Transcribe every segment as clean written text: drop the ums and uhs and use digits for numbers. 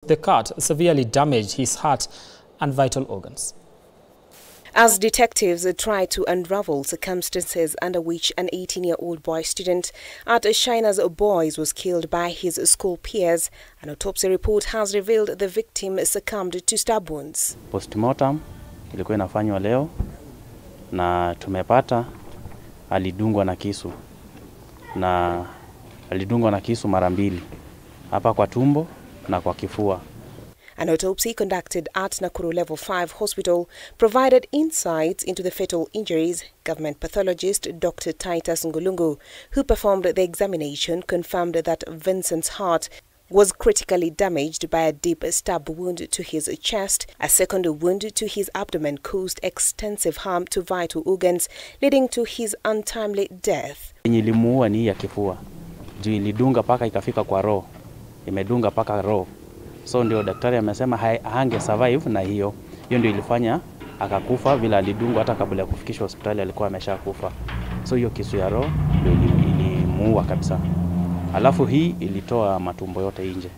the cut severely damaged his heart and vital organs. As detectives try to unravel circumstances under which an 18-year-old boy student at Shs Boys was killed by his school peers, an autopsy report has revealed the victim succumbed to stab wounds. Postmortem ilikuwa inafanywa leo na tumepata alidungwa na kisu mara mbili, hapa kwa tumbo na kwa kifua. An autopsy conducted at Nakuru Level 5 Hospital provided insights into the fatal injuries. Government pathologist Dr. Titus Ngulungu, who performed the examination, confirmed that Vincent's heart was critically damaged by a deep stab wound to his chest. A second wound to his abdomen caused extensive harm to vital organs, leading to his untimely death. Ilimuua ni ya kifua. Juu ilidunga paka ikafika kwa roho. Imedunga paka roho. So ndio daktari amesema hange survive, na hiyo ndio ilifanya akakufa bila alidungwa. Hata kabla ya kufikishwa hospitali alikuwa ameshakufa. So hiyo kisu ya roho ndio ilimuua kabisa. Alafu hii ilitoa matumbo yote nje.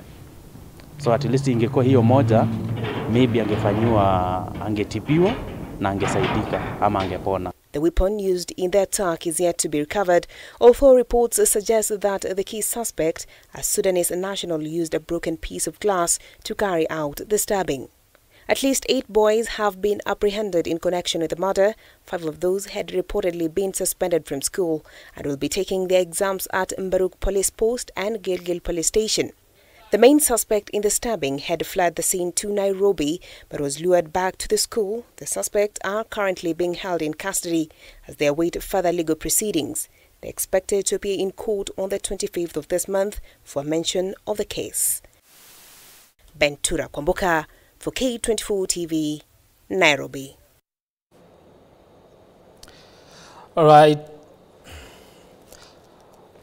So at least ingekuwa hiyo moja, maybe angetibiwa na angesaidika ama angepona. The weapon used in the attack is yet to be recovered, although reports suggest that the key suspect, a Sudanese national, used a broken piece of glass to carry out the stabbing. At least 8 boys have been apprehended in connection with the murder. 5 of those had reportedly been suspended from school and will be taking their exams at Mbaruk Police Post and Gilgil Police Station. The main suspect in the stabbing had fled the scene to Nairobi but was lured back to the school. The suspects are currently being held in custody as they await further legal proceedings. They are expected to appear in court on the 25th of this month for mention of the case. Bentura Kwamboka for K24 TV, Nairobi. All right.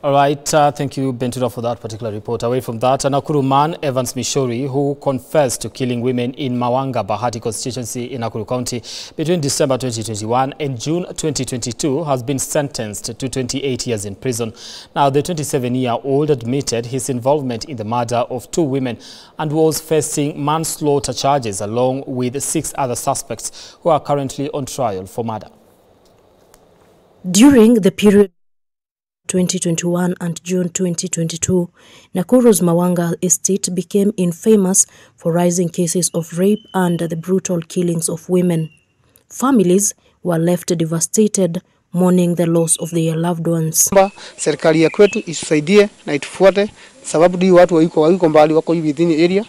Thank you, Bentura, for that particular report. Away from that, a Nakuru man, Evans Mishori, who confessed to killing women in Mawanga, Bahati constituency in Nakuru County between December 2021 and June 2022, has been sentenced to 28 years in prison. Now, the 27-year-old admitted his involvement in the murder of 2 women and was facing manslaughter charges along with 6 other suspects who are currently on trial for murder. During the period 2021 and June 2022, Nakuru's Mawanga estate became infamous for rising cases of rape and the brutal killings of women. Families were left devastated, mourning the loss of their loved ones. Serikali ya kwetu isusaidie na itufuate sababu ndio watu wako mbali, wako within area.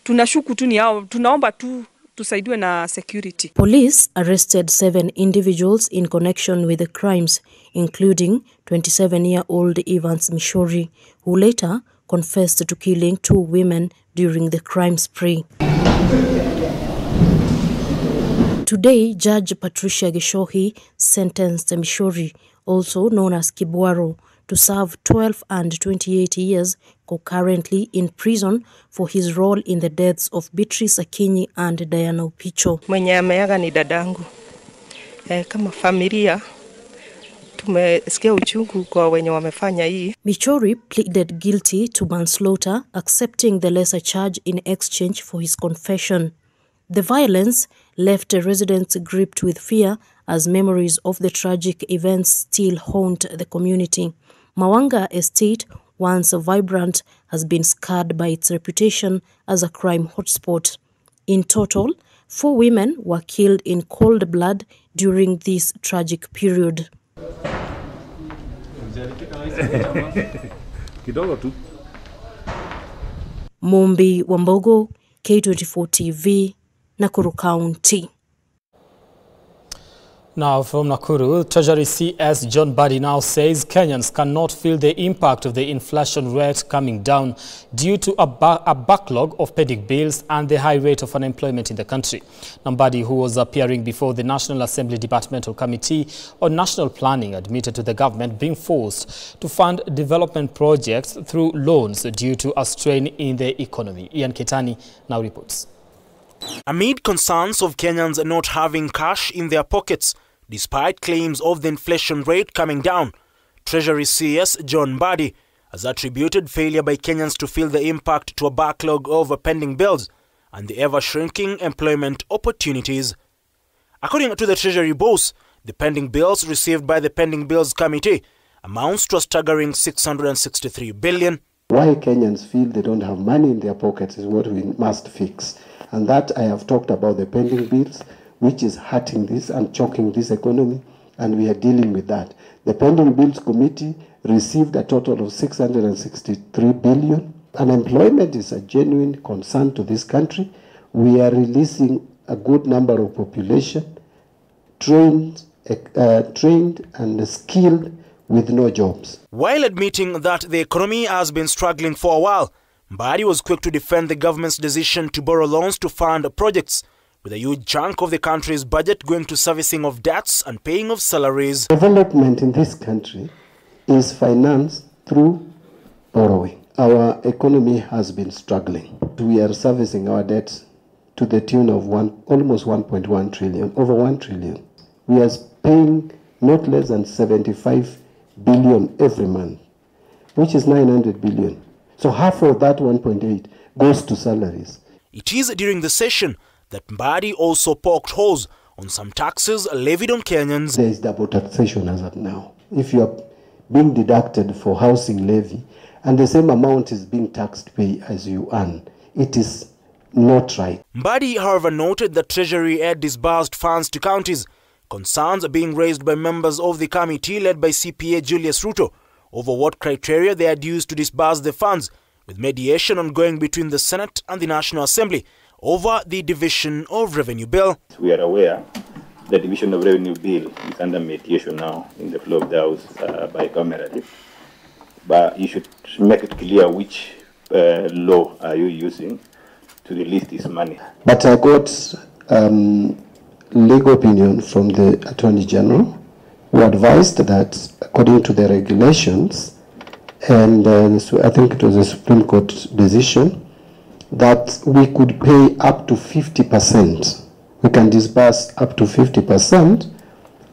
Tunashuku tu ni hao, tunaomba tu tusaidiwe na security. Police arrested 7 individuals in connection with the crimes, including 27-year-old Evans Mishori, who later confessed to killing 2 women during the crime spree. Today, Judge Patricia Gishohi sentenced Mishori, also known as Kibwaro, to serve 12 and 28 years concurrently in prison for his role in the deaths of Beatrice Akinyi and Diana Opicho. Mwenye ameaga ni dadangu. Kama familia tumesikia uchungu kwa wenye wamefanya hii. Mishori pleaded guilty to manslaughter, accepting the lesser charge in exchange for his confession. The violence left residents gripped with fear as memories of the tragic events still haunt the community. Mawanga Estate, once vibrant, has been scarred by its reputation as a crime hotspot. In total, 4 women were killed in cold blood during this tragic period. Mombi Wambogo, K24 TV, Nakuru County. Now from Nakuru, Treasury CS John Buddy now says Kenyans cannot feel the impact of the inflation rate coming down due to a backlog of pending bills and the high rate of unemployment in the country. Buddy, who was appearing before the National Assembly Departmental Committee on National Planning, admitted to the government being forced to fund development projects through loans due to a strain in the economy. Ian Ketani now reports. Amid concerns of Kenyans not having cash in their pockets, despite claims of the inflation rate coming down, Treasury CS John Buddy has attributed failure by Kenyans to feel the impact to a backlog of pending bills and the ever-shrinking employment opportunities. According to the Treasury boss, the pending bills received by the Pending Bills Committee amounts to a staggering 663 billion. Why Kenyans feel they don't have money in their pockets is what we must fix. And that I have talked about the pending bills, which is hurting this and choking this economy, and we are dealing with that. The Pending Bills Committee received a total of 663 billion. Unemployment is a genuine concern to this country. We are releasing a good number of population, trained and skilled, with no jobs. While admitting that the economy has been struggling for a while, Mbadi was quick to defend the government's decision to borrow loans to fund projects, with a huge chunk of the country's budget going to servicing of debts and paying of salaries. Development in this country is financed through borrowing. Our economy has been struggling. We are servicing our debts to the tune of almost 1.1 trillion, over 1 trillion. We are paying not less than 75 billion every month, which is 900 billion. So half of that 1.8 goes to salaries. It is during the session that Mbadi also poked holes on some taxes levied on Kenyans. There is double taxation as of now. If you are being deducted for housing levy and the same amount is being taxed pay as you earn, it is not right. Mbadi, however, noted that Treasury had disbursed funds to counties. Concerns are being raised by members of the committee led by CPA Julius Ruto over what criteria they had used to disburse the funds, with mediation ongoing between the Senate and the National Assembly over the Division of Revenue Bill. We are aware the Division of Revenue Bill is under mediation now in the floor of the House bicamerally. But you should make it clear which law are you using to release this money. But I got legal opinion from the Attorney General, who advised that according to the regulations, and so I think it was a Supreme Court decision, that we could pay up to 50%. We can disburse up to 50%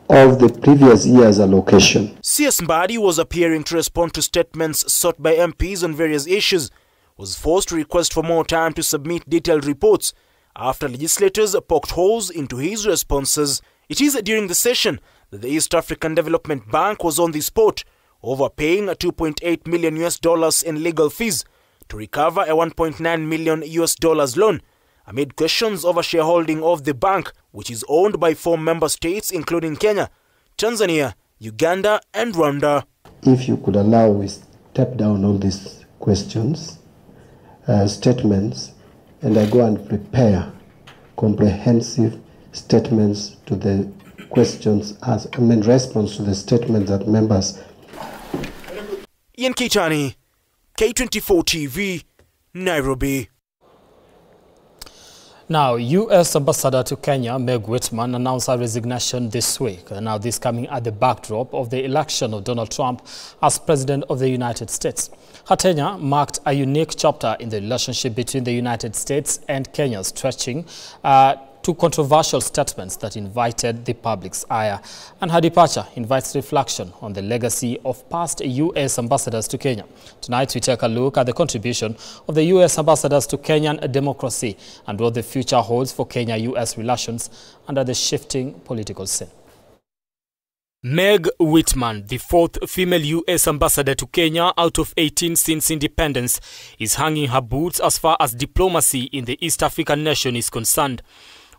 of the previous year's allocation. CS Mbadi was appearing to respond to statements sought by MPs on various issues, was forced to request for more time to submit detailed reports after legislators poked holes into his responses. It is during the session that the East African Development Bank was on the spot, overpaying $2.8 million in legal fees to recover a $1.9 million loan, amid questions over shareholding of the bank, which is owned by 4 member states including Kenya, Tanzania, Uganda and Rwanda. If you could allow me step down all these questions, statements, and I go and prepare comprehensive statements to the questions, response to the statements that members. Ian Kitani, K24 TV, Nairobi. Now, U.S. Ambassador to Kenya, Meg Whitman, announced her resignation this week. Now, this coming at the backdrop of the election of Donald Trump as President of the United States. Her tenure marked a unique chapter in the relationship between the United States and Kenya, stretching to controversial statements that invited the public's ire. And her departure invites reflection on the legacy of past U.S. ambassadors to Kenya. Tonight, we take a look at the contribution of the U.S. ambassadors to Kenyan democracy and what the future holds for Kenya-U.S. relations under the shifting political scene. Meg Whitman, the 4th female U.S. ambassador to Kenya out of 18 since independence, is hanging her boots as far as diplomacy in the East African nation is concerned.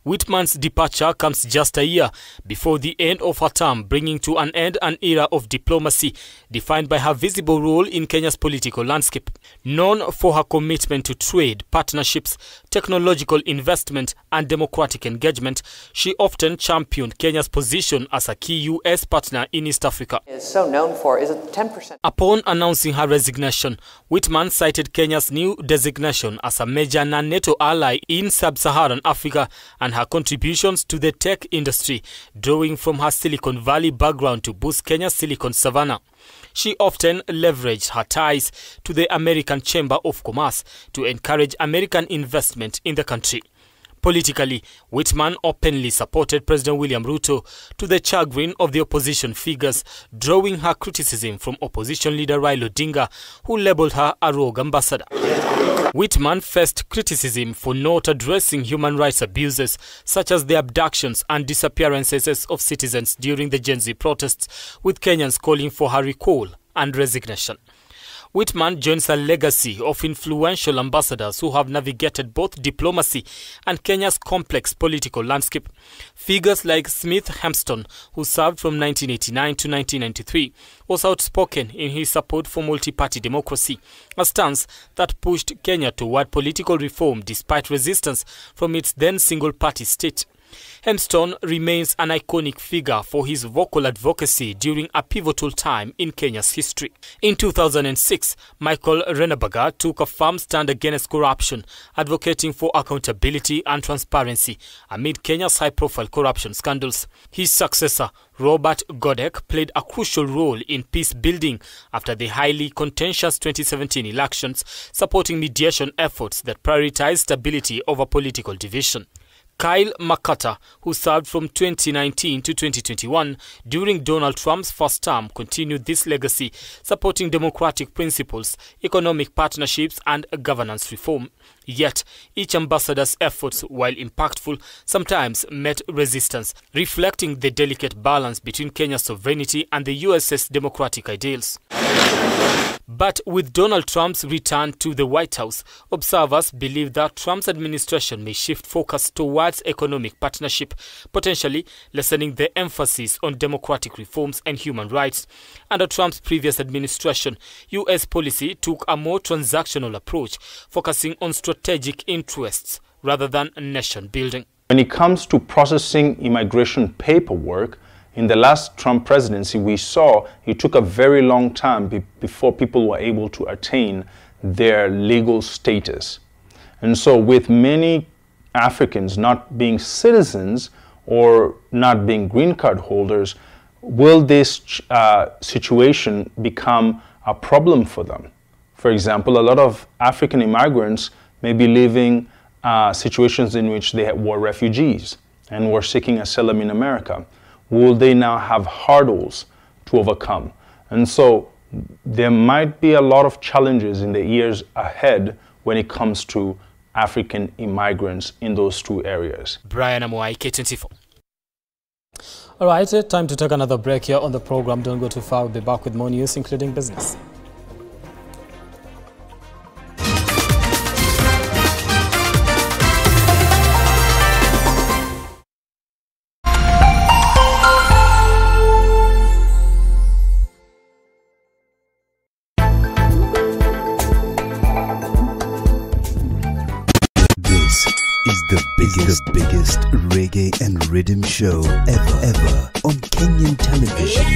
Whitman's departure comes just a year before the end of her term, bringing to an end an era of diplomacy defined by her visible role in Kenya's political landscape. Known for her commitment to trade, partnerships, technological investment and democratic engagement, she often championed Kenya's position as a key U.S. partner in East Africa. Is so known for is it 10%. Upon announcing her resignation, Whitman cited Kenya's new designation as a major non-NATO ally in sub-Saharan Africa and her contributions to the tech industry, drawing from her Silicon Valley background to boost Kenya's Silicon Savannah. She often leveraged her ties to the American Chamber of Commerce to encourage American investment in the country. Politically, Whitman openly supported President William Ruto to the chagrin of the opposition figures, drawing her criticism from opposition leader Raila Odinga, who labelled her a rogue ambassador. Whitman faced criticism for not addressing human rights abuses, such as the abductions and disappearances of citizens during the Gen Z protests, with Kenyans calling for her recall and resignation. Whitman joins a legacy of influential ambassadors who have navigated both diplomacy and Kenya's complex political landscape. Figures like Smith Hempston, who served from 1989 to 1993, was outspoken in his support for multi-party democracy, a stance that pushed Kenya toward political reform despite resistance from its then single-party state. Hempston remains an iconic figure for his vocal advocacy during a pivotal time in Kenya's history. In 2006, Michael Reneberger took a firm stand against corruption, advocating for accountability and transparency amid Kenya's high-profile corruption scandals. His successor, Robert Godek, played a crucial role in peace building after the highly contentious 2017 elections, supporting mediation efforts that prioritized stability over political division. Kyle McCarter, who served from 2019 to 2021 during Donald Trump's first term, continued this legacy, supporting democratic principles, economic partnerships, and governance reform. Yet, each ambassador's efforts, while impactful, sometimes met resistance, reflecting the delicate balance between Kenya's sovereignty and the US's democratic ideals. But with Donald Trump's return to the White House, observers believe that Trump's administration may shift focus towards economic partnership, potentially lessening the emphasis on democratic reforms and human rights. Under Trump's previous administration, U.S. policy took a more transactional approach, focusing on strategic interests rather than nation building. When it comes to processing immigration paperwork, in the last Trump presidency, we saw it took a very long time before people were able to attain their legal status. And so with many Africans not being citizens or not being green card holders, will this situation become a problem for them? For example, a lot of African immigrants may be living situations in which they were refugees and were seeking asylum in America. Will they now have hurdles to overcome? And so there might be a lot of challenges in the years ahead when it comes to African immigrants in those two areas. Brian Amuai, K24. All right, time to take another break here on the program. Don't go too far. We'll be back with more news, including business. The biggest reggae and rhythm show ever on Kenyan television.